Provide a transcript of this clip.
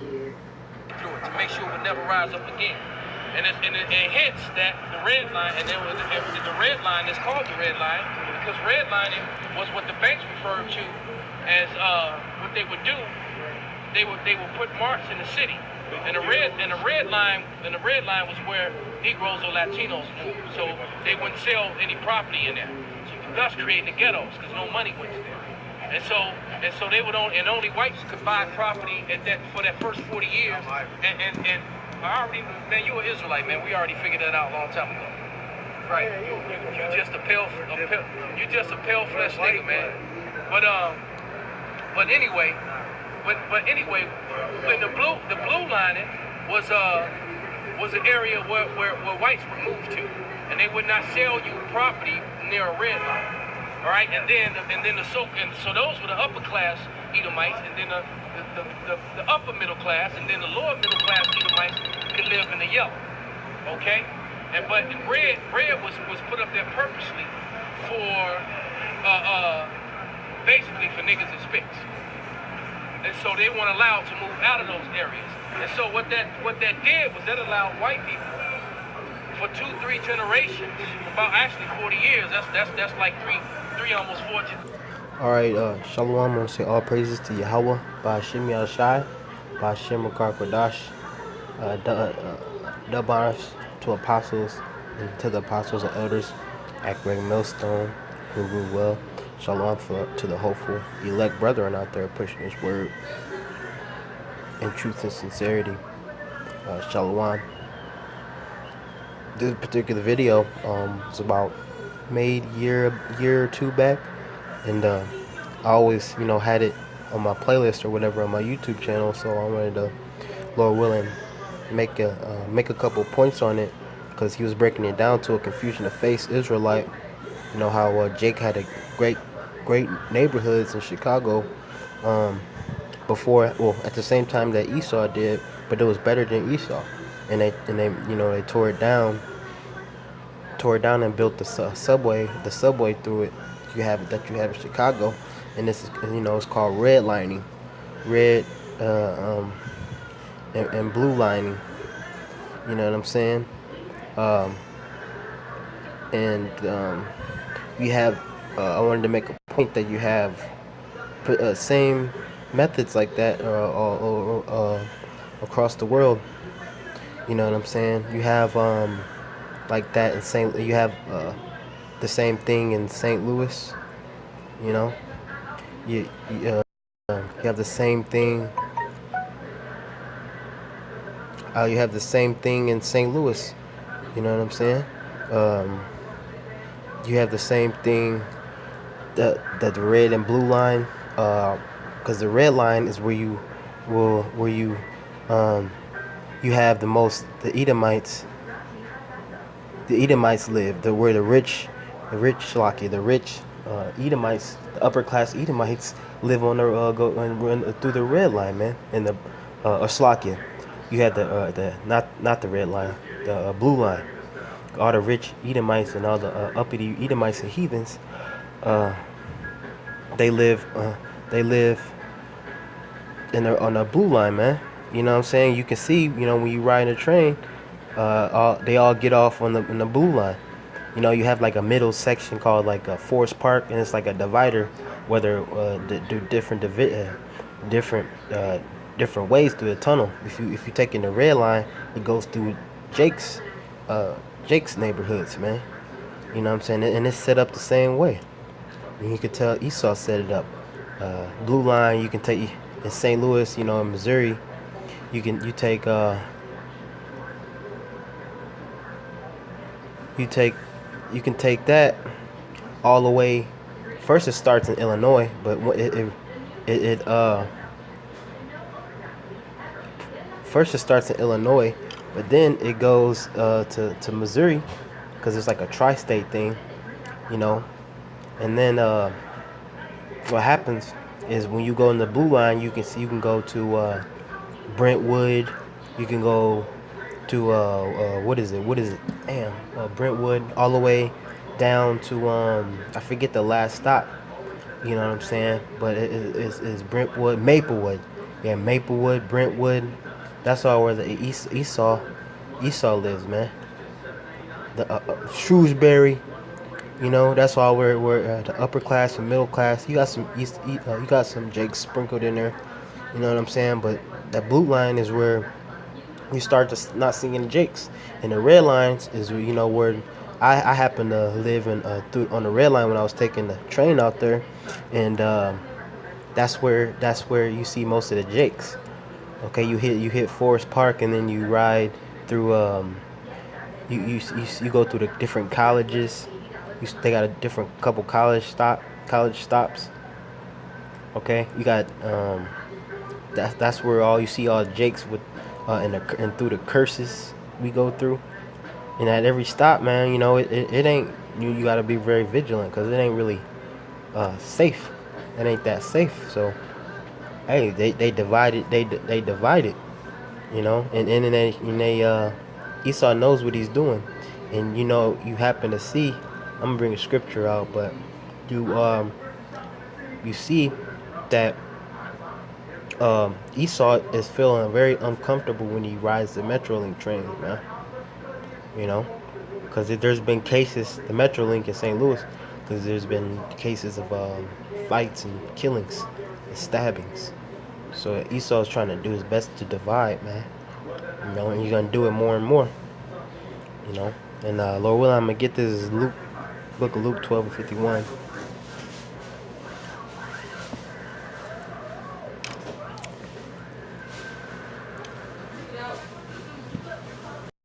through it to make sure it would never rise up again. And it hits that the red line, and then the red line is called the red line because redlining was what the banks referred to as what they would do. They would put marks in the city, and the red line was where Negroes or Latinos moved, so they wouldn't sell any property in there, so thus creating the ghettos because no money went to there. And so they would only whites could buy property at that for that first 40 years. And I already, man, you an Israelite, man. We already figured that out a long time ago. Right. You just a you just a pale flesh nigga, man. But anyway, when the blue lining was an area where whites would move to, and they would not sell you property near a red line. All right, and so those were the upper class Edomites, and then the upper middle class, and then the lower middle class Edomites could live in the yellow. Okay, but red was put up there purposely for basically for niggas and spicks, and so they weren't allowed to move out of those areas. And so what that did was that allowed white people for 2-3 generations, about actually 40 years. That's like three almost 4 generations. Alright, Shalom. I want to say all praises to Yahweh, by Hashem Yahushai, by Hashem Makar Kodash, dub honors to apostles, and to the apostles and elders at Greg Millstone, who rule well. Shalom to the hopeful elect brethren out there pushing this word in truth and sincerity. Shalom. This particular video is about made year or two back, and I always had it on my playlist or whatever on my YouTube channel, so I wanted to, Lord willing, make a couple points on it, because he was breaking it down to a confusion of face Israelite. You know how Jake had a great neighborhoods in Chicago before, well, at the same time that Esau did, but it was better than Esau, and they they tore it down and built the subway through it. You have in Chicago, and this is it's called redlining, red and blue lining. You know what I'm saying? We have. I wanted to make a point that you have same methods like that all across the world. You know what I'm saying? You have like that in you have the same thing in St. Louis. You know, you have the same thing. You have the same thing in St. Louis. You know what I'm saying? You have the same thing that the red and blue line, because the red line is where you have the Edomites. The Edomites live. Where the rich Edomites, the upper class Edomites live on run through the red line, man. In the Slakia, you had not the red line, the blue line. All the rich Edomites and all the uppity Edomites and heathens, they live on the blue line, man. You know what I'm saying? You can see, when you ride in a train, they all get off on the blue line. You have like a middle section called like a Forest Park, and it's like a divider, whether do different ways through the tunnel. If you take in the red line, it goes through Jake's neighborhoods, man. You know what I'm saying? And it's set up the same way. And you could tell Esau set it up. Blue line, you can take in St. Louis, in Missouri. You can take that all the way. First, it starts in Illinois, but first it starts in Illinois, but then it goes to Missouri, because it's like a tri-state thing, And then what happens is when you go in the blue line, you can go to Brentwood. You can go to what is it? Damn, Brentwood, all the way down to I forget the last stop. You know what I'm saying? But it's Brentwood, Maplewood. Yeah, Maplewood, Brentwood. That's all where the Esau lives, man. The Shrewsbury. You know, that's all where the upper class and middle class. You got some you got some Jakes sprinkled in there. You know what I'm saying? But that blue line is where you start to not seeing the Jakes, and the red lines is where I happen to live in through on the red line when I was taking the train out there, and that's where you see most of the Jakes. Okay, you hit Forest Park, and then you ride through you go through the different colleges. They got a different couple college stops. Okay, you got that's where all you see all Jakes with and through the curses we go through. And at every stop, man, it ain't you got to be very vigilant because it ain't really safe. It ain't that safe. So hey, they divided they divided, and Esau knows what he's doing, and you happen to see. I'm gonna bring a scripture out, but you you see that Esau is feeling very uncomfortable when he rides the Metrolink train, man. You know, because there's been cases, the Metrolink in St. Louis, because there's been cases of fights and killings and stabbings. So Esau is trying to do his best to divide, man. And he's gonna do it more and more. You know, and Lord willing, I'm gonna get this Luke, book of Luke 12:51.